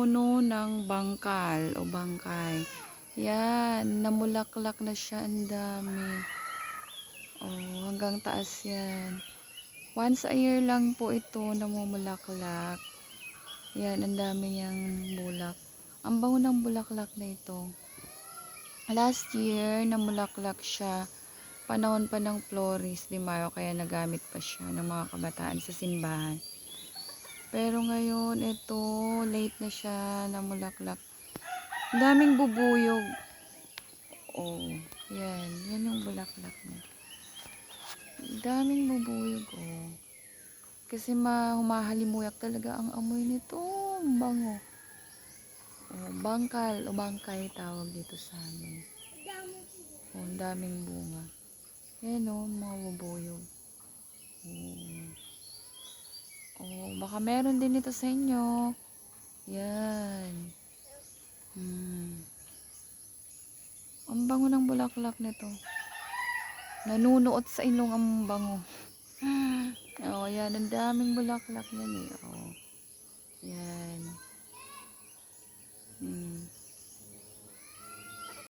puno ng bangkal o bangkay. Yan, namulaklak na siya, ang dami. Oh, hanggang taas yan. Once a year lang po ito namumulaklak. Yan, ang dami niyang bulak. Ang bango ng bulaklak na ito. Last year, namulaklak siya. Panahon pa ng Flores de Mayo, kaya nagamit pa siya ng mga kabataan sa simbahan. Pero ngayon, ito, late na siya, namulaklak. Ang daming bubuyog. Oh, yan. Yan yung bulaklak niya. Ang daming bubuyog, oh. Kasi humahalimuyak talaga ang amoy nito. Ang bango. Oh, bangkal o bangkay tawag dito sa amin. Oh, ang daming bunga. Yan o, mga bubuyog. Oh. Oh, baka meron din ito sa inyo. Yan. Ang bango ng bulaklak nito. Nanunuot sa ilong ang bango. Oh, yan. Ang daming bulaklak yan eh. Oh.